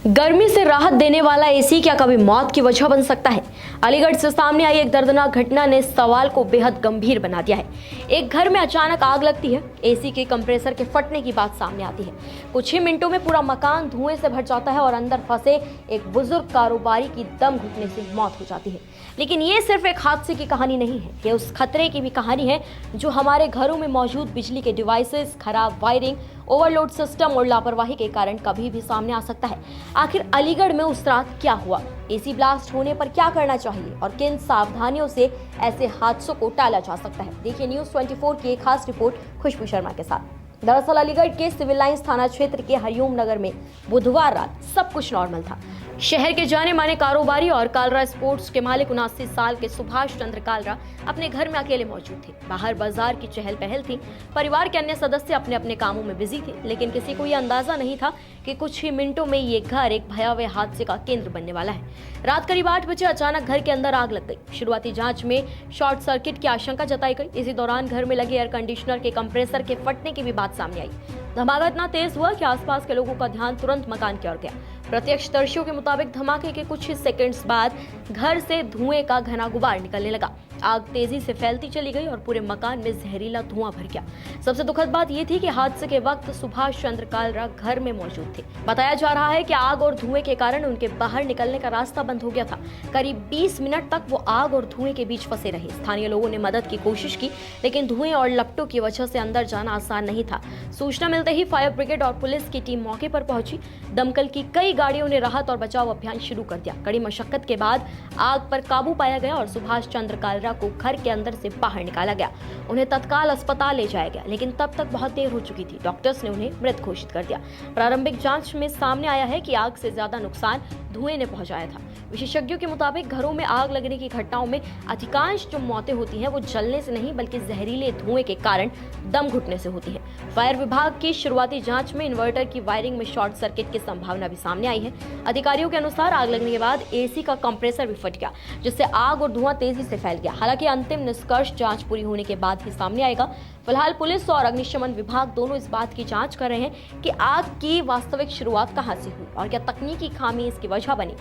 गर्मी से राहत देने वाला एसी क्या कभी मौत की वजह बन सकता है? अलीगढ़ से सामने आई एक दर्दनाक घटना ने सवाल को बेहद गंभीर बना दिया है। एक घर में अचानक आग लगती है, एसी के कंप्रेसर के फटने की बात सामने आती है। कुछ ही मिनटों में पूरा मकान धुएं से भर जाता है और अंदर फंसे एक बुजुर्ग कारोबारी की दम घुटने से मौत हो जाती है। लेकिन ये सिर्फ एक हादसे की कहानी नहीं है, ये उस खतरे की भी कहानी है जो हमारे घरों में मौजूद बिजली के डिवाइसेस, खराब वायरिंग, ओवरलोड सिस्टम और लापरवाही के कारण कभी भी सामने आ सकता है। आखिर अलीगढ़ में उस रात क्या हुआ, एसी ब्लास्ट होने पर क्या करना चाहिए और किन सावधानियों से ऐसे हादसों को टाला जा सकता है, देखिए न्यूज़ 24 की एक खास रिपोर्ट खुशबू शर्मा के साथ। दरअसल अलीगढ़ के सिविल लाइंस थाना क्षेत्र के हरिओम नगर में बुधवार रात सब कुछ नॉर्मल था। शहर के जाने माने कारोबारी और कालरा स्पोर्ट्स के मालिक 79 साल के सुभाष चंद्र कालरा अपने घर में अकेले मौजूद थे। बाहर बाजार की चहल पहल थी, परिवार के अन्य सदस्य अपने अपने कामों में बिजी थे, लेकिन किसी को यह अंदाजा नहीं था कि कुछ ही मिनटों में ये घर एक भयावह हादसे का केंद्र बनने वाला है। रात करीब 8 बजे अचानक घर के अंदर आग लग गई। शुरुआती जांच में शॉर्ट सर्किट की आशंका जताई गई। इसी दौरान घर में लगे एयर कंडीशनर के कंप्रेसर के फटने की भी बात सामने आई। धमाका इतना तेज हुआ कि आसपास के लोगों का ध्यान तुरंत मकान की ओर गया। प्रत्यक्षदर्शियों के मुताबिक धमाके के कुछ ही सेकंड्स बाद घर से धुएं का घना गुबार निकलने लगा। आग तेजी से फैलती चली गई और पूरे मकान में जहरीला धुआं भर गया। सबसे दुखद बात यह थी कि हादसे के वक्त सुभाष चंद्र कालरा घर में मौजूद थे। बताया जा रहा है कि आग और धुएं के कारण उनके बाहर निकलने का रास्ता बंद हो गया था। करीब 20 मिनट तक वो आग और धुएं के बीच फंसे रहे। स्थानीय लोगों ने मदद की कोशिश की, लेकिन धुएं और लपटों की वजह से अंदर जाना आसान नहीं था। सूचना मिलते ही फायर ब्रिगेड और पुलिस की टीम मौके पर पहुंची। दमकल की कई गाड़ियों ने राहत और बचाव अभियान शुरू कर दिया। कड़ी मशक्कत के बाद आग पर काबू पाया गया और सुभाष चंद्र कालरा को घर के अंदर से बाहर निकाला गया। उन्हें तत्काल अस्पताल ले जाया गया, लेकिन तब तक बहुत देर हो चुकी थी। डॉक्टर्स ने उन्हें मृत घोषित कर दिया। प्रारंभिक जांच में सामने आया है कि आग से ज्यादा नुकसान धुएं ने पहुंचाया था। विशेषज्ञों के मुताबिक घरों में आग लगने की घटनाओं में अधिकांश जो मौतें होती हैं वो जलने से नहीं बल्कि जहरीले धुएं के कारण दम घुटने से होती हैं। फायर विभाग की शुरुआती जांच में इन्वर्टर की वायरिंग में शॉर्ट सर्किट की संभावना भी सामने आई है। अधिकारियों के अनुसार आग लगने के बाद एसी का कंप्रेसर भी फट गया, जिससे आग और धुआं तेजी से फैल गया। हालांकि अंतिम निष्कर्ष जांच पूरी होने के बाद ही सामने आएगा। फिलहाल पुलिस और अग्निशमन विभाग दोनों इस बात की जांच कर रहे हैं कि आग की वास्तविक शुरुआत कहां से हुई और क्या तकनीकी खामी इसकी वजह बनी।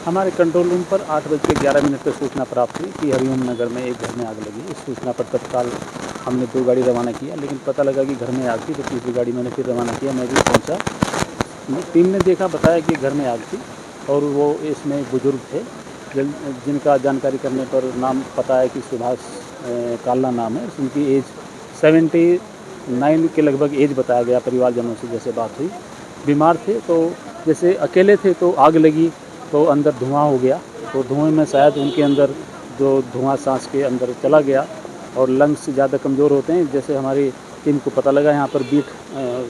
हमारे कंट्रोल रूम पर 8:11 पर सूचना प्राप्त हुई कि हरिओम नगर में एक घर में आग लगी। इस सूचना पर तत्काल हमने 2 गाड़ी रवाना किया, लेकिन पता लगा कि घर में आग थी, तो तीसरी गाड़ी मैंने फिर रवाना किया। मैं भी पहुंचा, टीम ने देखा, बताया कि घर में आग थी और वो इसमें बुजुर्ग थे जिनका जानकारी करने पर नाम पता है कि सुभाष कालरा नाम है। उनकी एज 79 के लगभग एज बताया गया। परिवारजनों से जैसे बात हुई, बीमार थे, तो जैसे अकेले थे तो आग लगी तो अंदर धुआं हो गया, तो धुएं में शायद उनके अंदर जो धुआं सांस के अंदर चला गया और लंग्स ज़्यादा कमज़ोर होते हैं। जैसे हमारी टीम को पता लगा, यहाँ पर बीट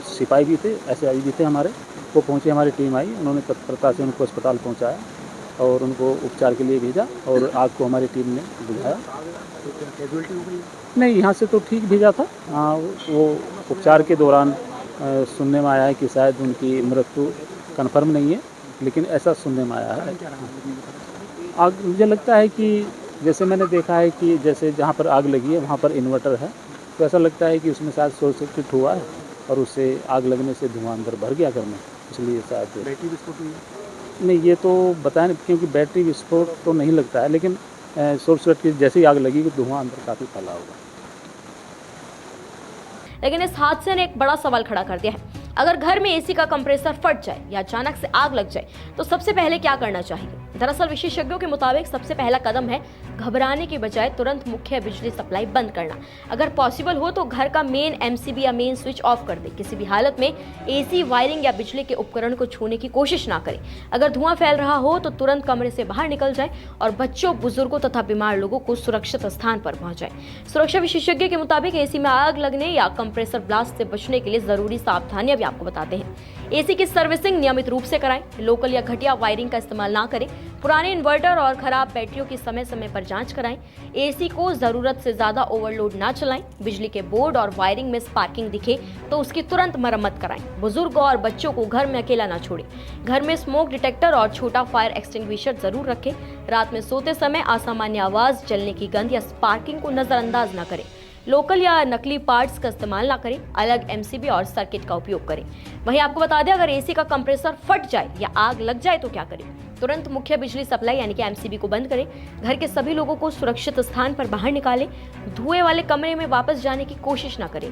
सिपाही भी थे, SI भी थे हमारे, वो पहुँचे, हमारी टीम आई, उन्होंने तत्परता से उनको अस्पताल पहुँचाया और उनको उपचार के लिए भेजा और आग को हमारी टीम ने बुझाया। नहीं, यहाँ से तो ठीक भेजा था। हाँ, वो उपचार के दौरान सुनने में आया है कि शायद उनकी मृत्यु कन्फर्म नहीं है, लेकिन ऐसा सुनने में आया है। आग मुझे लगता है कि जैसे मैंने देखा है कि जैसे जहाँ पर आग लगी है वहाँ पर इन्वर्टर है, तो ऐसा लगता है कि उसमें शायद शॉर्ट सर्किट हुआ है और उससे आग लगने से धुआं अंदर भर गया घर में, इसलिए शायद। बैटरी विस्फोट हुई है? नहीं, ये तो बताया नहीं, क्योंकि बैटरी विस्फोट तो नहीं लगता है, लेकिन शॉर्ट सर्किट जैसे ही आग लगी तो धुआं अंदर काफ़ी फैला होगा। लेकिन इस हादसे ने एक बड़ा सवाल खड़ा कर दिया है। अगर घर में एसी का कंप्रेसर फट जाए या अचानक से आग लग जाए तो सबसे पहले क्या करना चाहिए? दरअसल विशेषज्ञों के मुताबिक सबसे पहला कदम है घबराने की बजाय तुरंत मुख्य बिजली सप्लाई बंद करना। अगर पॉसिबल हो तो घर का मेन MCB या मेन स्विच ऑफ कर दे। किसी भी हालत में एसी वायरिंग या बिजली के उपकरण को छूने की कोशिश ना करें। अगर धुआं फैल रहा हो तो तुरंत कमरे से बाहर निकल जाए और बच्चों, बुजुर्गों तथा बीमार लोगों को सुरक्षित स्थान पर पहुंचाएं। सुरक्षा विशेषज्ञ के मुताबिक एसी में आग लगने या कंप्रेसर ब्लास्ट से बचने के लिए जरूरी सावधानियां भी आपको बताते हैं। एसी की सर्विसिंग नियमित रूप से कराएं, लोकल या घटिया वायरिंग का इस्तेमाल ना करें, पुराने इन्वर्टर और खराब बैटरियों की समय समय पर जांच कराएं, एसी को जरूरत से ज्यादा ओवरलोड ना चलाएं, बिजली के बोर्ड और वायरिंग में स्पार्किंग दिखे तो उसकी तुरंत मरम्मत कराएं, बुजुर्ग और बच्चों को घर में अकेला ना छोड़ें, घर में स्मोक डिटेक्टर और छोटा फायर एक्सटिंग्विशर जरूर रखें, रात में सोते समय असामान्य आवाज, जलने की गंध या स्पार्किंग को नजरअंदाज न करें। लोकल या नकली पार्ट्स का इस्तेमाल ना करें, अलग एमसीबी और सर्किट का उपयोग करें। वहीं आपको बता दें, अगर एसी का कंप्रेसर फट जाए या आग लग जाए तो क्या करें। तुरंत मुख्य बिजली सप्लाई यानी कि एमसीबी को बंद करें। घर के सभी लोगों को सुरक्षित स्थान पर बाहर निकालें। धुएं वाले कमरे में वापस जाने की कोशिश ना करें।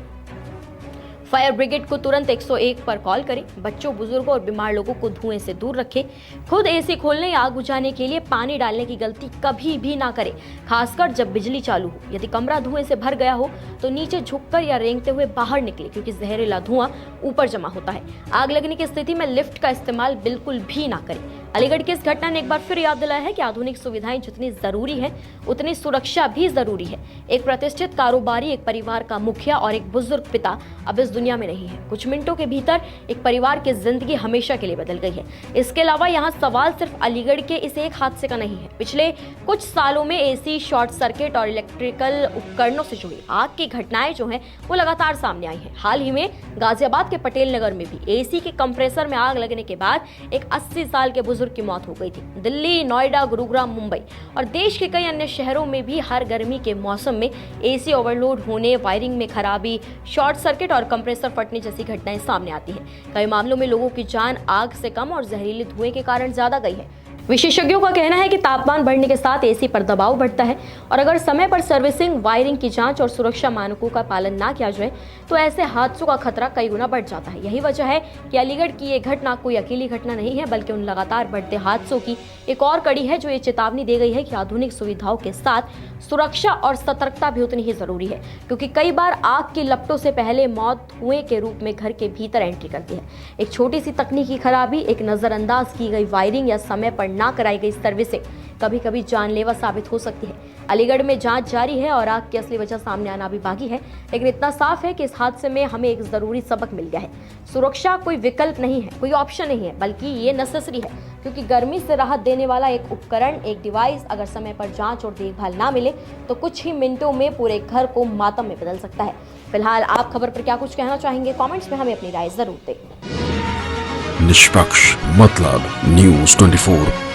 फायर ब्रिगेड को तुरंत 101 पर कॉल करें। बच्चों, बुजुर्गों और बीमार लोगों को धुएं से दूर रखें। खुद एसी खोलने या आग बुझाने के लिए पानी डालने की गलती कभी भी ना करें, खासकर जब बिजली चालू हो। यदि कमरा धुएं से भर गया हो तो नीचे झुककर या रेंगते हुए बाहर निकले, क्योंकि जहरीला धुआं ऊपर जमा होता है। आग लगने की स्थिति में लिफ्ट का इस्तेमाल बिल्कुल भी ना करें। अलीगढ़ की इस घटना ने एक बार फिर याद दिलाया है कि आधुनिक सुविधाएं जितनी जरूरी है उतनी सुरक्षा भी जरूरी है। एक प्रतिष्ठित कारोबारी, एक परिवार का मुखिया और एक बुजुर्ग पिता अब इस दुनिया में नहीं है। कुछ मिनटों के भीतर एक परिवार की जिंदगी हमेशा के लिए बदल गई है। इसके अलावा यहाँ सवाल सिर्फ अलीगढ़ के इस एक हादसे का नहीं है। पिछले कुछ सालों में एसी, शॉर्ट सर्किट और इलेक्ट्रिकल उपकरणों से जुड़ी आग की घटनाएं जो हैं वो लगातार सामने आई हैं। हाल ही में गाजियाबाद के पटेल नगर में भी एसी के कंप्रेसर में आग लगने के बाद एक 80 साल के बुजुर्ग की मौत हो गई थी। दिल्ली, नोएडा, गुरुग्राम, मुंबई और देश के कई अन्य शहरों में भी हर गर्मी के मौसम में एसी ओवरलोड होने, वायरिंग में खराबी, शॉर्ट सर्किट और कंप्रेसर फटने जैसी घटनाएं सामने आती हैं। कई मामलों में लोगों की जान आग से कम और जहरीले धुएं के कारण ज्यादा गई है। विशेषज्ञों का कहना है कि तापमान बढ़ने के साथ एसी पर दबाव बढ़ता है और अगर समय पर सर्विसिंग, वायरिंग की जांच और सुरक्षा मानकों का पालन ना किया जाए तो ऐसे हादसों का खतरा कई गुना बढ़ जाता है। यही वजह है कि अलीगढ़ की ये घटना कोई अकेली घटना नहीं है, बल्कि उन लगातार बढ़ते हादसों की एक और कड़ी है जो ये चेतावनी दे गई है कि आधुनिक सुविधाओं के साथ सुरक्षा और सतर्कता भी उतनी ही जरूरी है, क्योंकि कई बार आग की लपटों से पहले मौत धुएं के रूप में घर के भीतर एंट्री करती है। एक छोटी सी तकनीकी खराबी, एक नजरअंदाज की गई वायरिंग या समय पर ना कराई गई सर्विसिंग कभी कभी जानलेवा साबित हो सकती है। अलीगढ़ में जांच जारी है और आग की असली वजह सामने आना भी बाकी है, लेकिन इतना साफ है कि इस हादसे में हमें एक जरूरी सबक मिल गया है। सुरक्षा कोई विकल्प नहीं है, कोई ऑप्शन नहीं है, बल्कि ये नेसेसरी है, क्योंकि गर्मी से राहत देने वाला एक उपकरण, एक डिवाइस अगर समय पर जांच और देखभाल ना मिले तो कुछ ही मिनटों में पूरे घर को मातम में बदल सकता है। फिलहाल आप खबर पर क्या कुछ कहना चाहेंगे, कमेंट्स में हमें अपनी राय जरूर दें। निष्पक्ष मतलब न्यूज़ 24